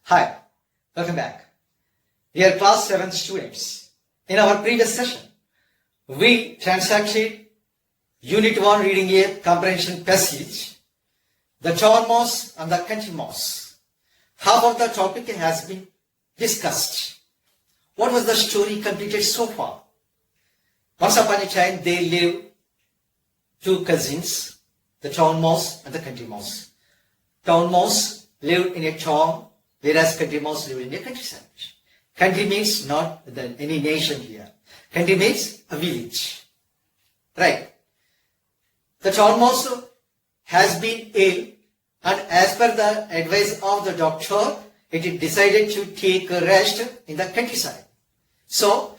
Hi, welcome back. Dear class 7 students, in our previous session, we transacted Unit 1 reading a comprehension passage, the John Moss and the country mouse. Half of the topic has been discussed. What was the story completed so far? Once upon a time, there lived two cousins, the town mouse and the country mouse. Town mouse lived in a town, whereas country mouse lived in a countryside. Country means not any nation here. Country means a village. Right. The town mouse has been ill, and as per the advice of the doctor, it decided to take a rest in the countryside. So,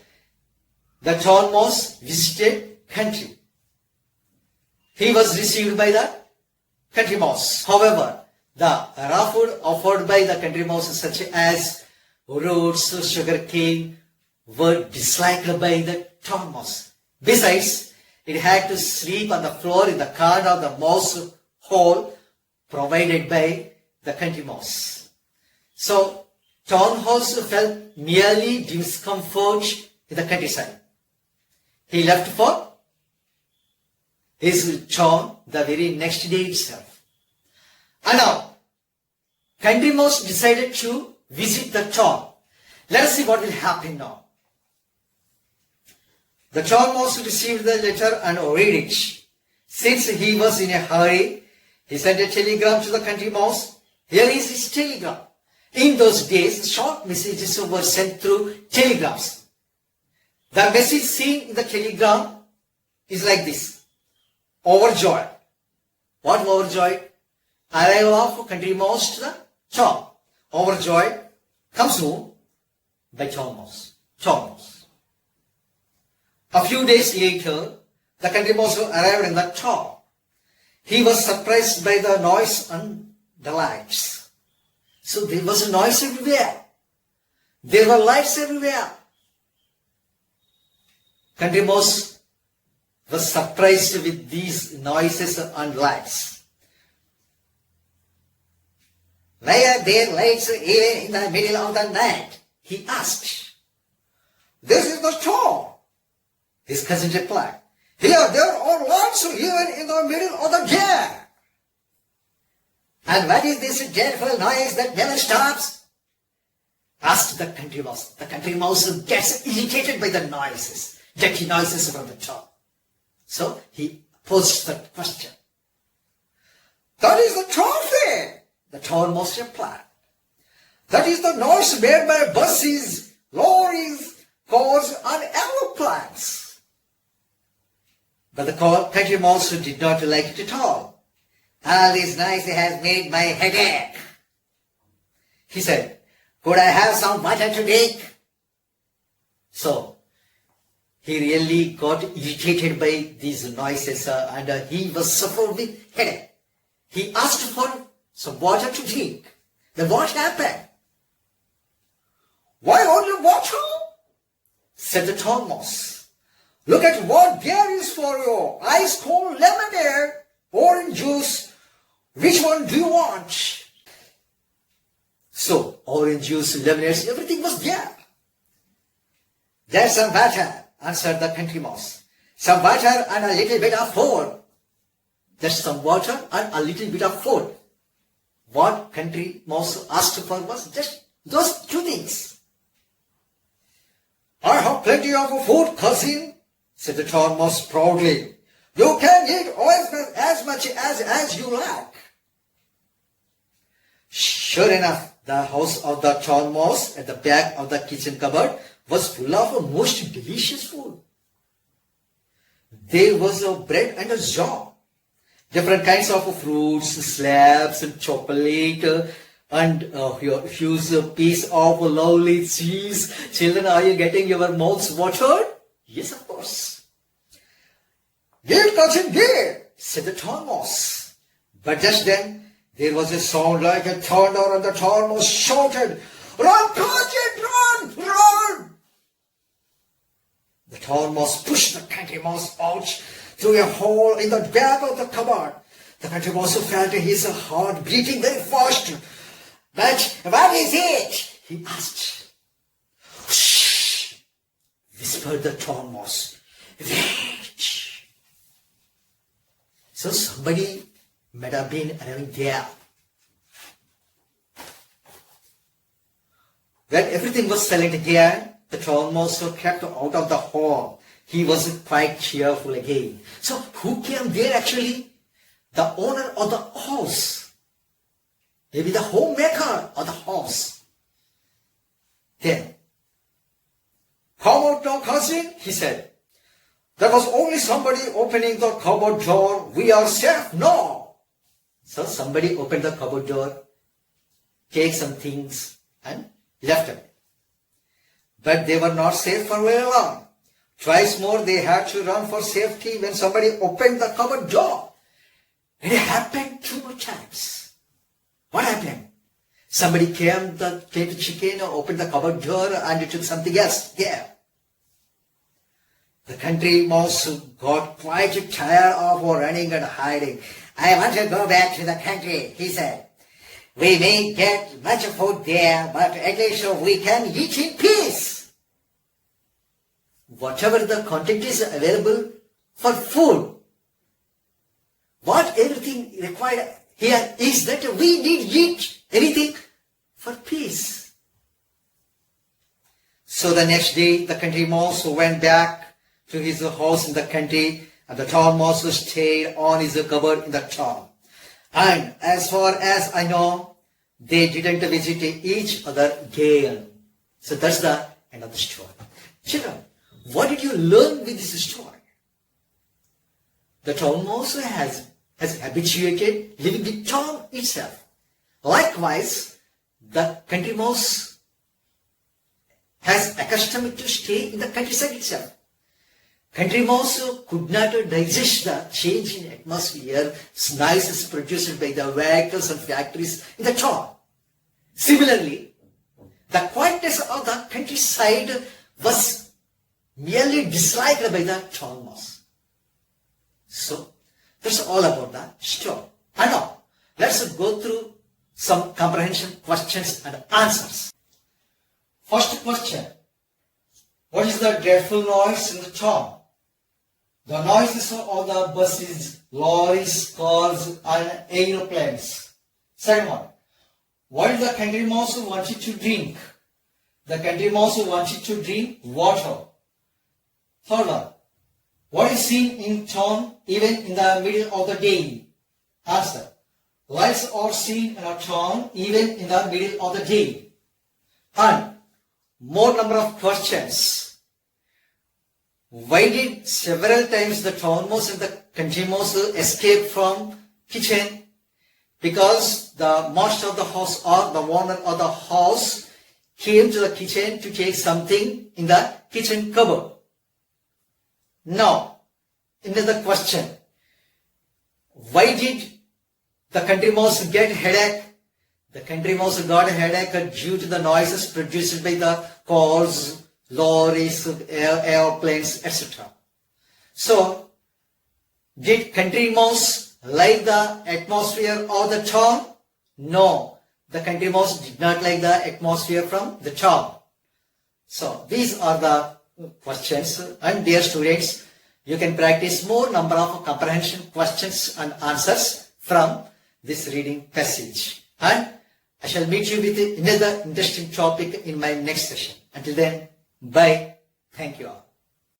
the town mouse visited country. He was received by the country mouse. However, the raw food offered by the country mouse, such as roots, sugar cane, were disliked by the town mouse. Besides, it had to sleep on the floor in the corner of the mouse hole provided by the country mouse. So, town mouse felt merely discomfort in the countryside. He left for his town the very next day itself. And now, country mouse decided to visit the town. Let us see what will happen now. The town mouse received the letter and read it. Since he was in a hurry, he sent a telegram to the country mouse. Here is his telegram. In those days, short messages were sent through telegrams. The message seen in the telegram is like this. Overjoyed. What overjoyed? Arrival of country mouse to the town. Overjoyed. Comes home by town mouse. Town mouse. A few days later, the country mouse arrived in the town. He was surprised by the noise and the lights. So there was a noise everywhere. There were lights everywhere. Country mouse was surprised with these noises and lights. Why are there lights here in the middle of the night? He asked. This is the town. His cousin replied. Here there are lights even in the middle of the day. And what is this dreadful noise that never stops? Asked the country mouse. The country mouse gets irritated by the noises, dirty noises from the town. So he posed the question. That is the traffic. The town mouse replied. That is the noise made by buses, lorries, cars, and aeroplanes. But the country mouse did not like it at all. All this noise has made my head ache. He said, could I have some water to drink? So, he really got irritated by these noises and he was suffered with headache. He asked for some water to drink. Then what happened? Why only water? Said the town mouse. Look at what there is for you. Ice cold lemonade, orange juice. Which one do you want? So, orange juice, lemonade, everything was there. There's some water, answered the country mouse. Some water and a little bit of food. There's some water and a little bit of food. What country mouse asked for was just those two things. I have plenty of food, cousin, said the town mouse proudly. You can eat as much as you like. Sure enough, the house of the town mouse at the back of the kitchen cupboard was full of most delicious food. There was a bread and a jam. Different kinds of fruits, slabs, and chocolate, and a huge piece of lovely cheese. Children, are you getting your mouths watered? Yes, of course. Give, cousin, give, said the town mouse. But just then, there was a sound like a thunder, and the town mouse shouted, Run, cousin, run, run! The town mouse pushed the country mouse out through a hole in the back of the cupboard. The country mouse felt his heart beating very fast. But what is it? He asked. Shh, whispered the tall mouse. Wait. So somebody might have been arriving there. When everything was silent again, the tall mouse crept out of the hall. He was quite cheerful again. So who came there actually? The owner of the house. Maybe the homemaker of the house. Then, "Come out now, cousin," he said. "There was only somebody opening the cupboard door. We are safe now." So somebody opened the cupboard door, take some things and left away. But they were not safe for very long. Twice more they had to run for safety when somebody opened the cupboard door. It happened 2 more times. What happened? Somebody came to the chicken, opened the cupboard door and took something else there. The country mouse got quite tired of running and hiding. "I want to go back to the country," he said. "We may get much food there, but at least we can eat in peace." Whatever the content is available for food, what everything required here is that we need eat anything for peace. So the next day, the country mouse went back to his house in the country, and the tall mouse stayed on his cupboard in the town. And as far as I know, they didn't visit each other again. So that's the end of the story. Children, what did you learn with this story? The tall mouse has habituated living in town itself. Likewise, the country mouse has accustomed to stay in the countryside itself. Country mouse could not digest the change in atmosphere, noises produced by the vehicles and factories in the town. Similarly, the quietness of the countryside was merely disliked by the town mouse. So, that's all about the story. And now, let's go through some comprehension questions and answers. First question. What is the dreadful noise in the town? The noises of the buses, lorries, cars, and aeroplanes. Second one. What is the country mouse wanted to drink? The country mouse wanted to drink water. Third one. What is seen in town even in the middle of the day? Answer. Lights are seen in a town even in the middle of the day. And more number of questions. Why did several times the town mouse and the country mouse escape from kitchen? Because the master of the house or the owner of the house came to the kitchen to take something in the kitchen cupboard. Now, another question. Why did the country mouse get headache? The country mouse got a headache due to the noises produced by the cars, lorries, airplanes, etc. So, did country mouse like the atmosphere of the town? No, the country mouse did not like the atmosphere from the town. So, these are the questions, and dear students, you can practice more number of comprehension questions and answers from this reading passage. And I shall meet you with another interesting topic in my next session. Until then, bye. Thank you all.